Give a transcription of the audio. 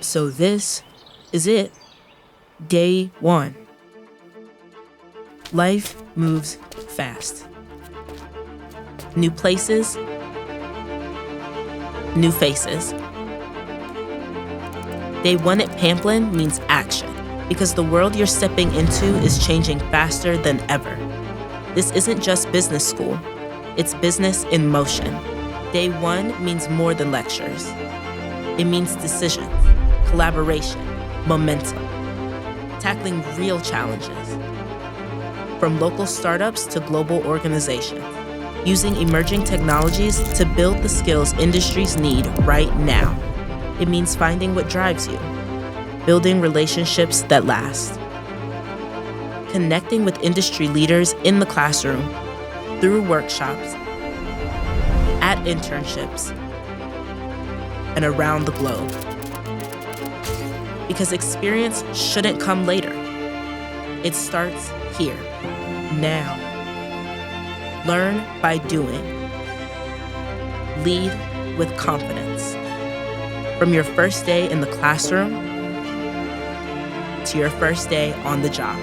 So this is it. Day 1. Life moves fast. New places, new faces. Day 1 at Pamplin means action, because the world you're stepping into is changing faster than ever. This isn't just business school, it's business in motion. Day 1 means more than lectures. It means decisions, collaboration, momentum, tackling real challenges. From local startups to global organizations, using emerging technologies to build the skills industries need right now. It means finding what drives you, building relationships that last, connecting with industry leaders in the classroom, through workshops, at internships, and around the globe. Because experience shouldn't come later. It starts here, now. Learn by doing. Lead with confidence. From your first day in the classroom to your first day on the job.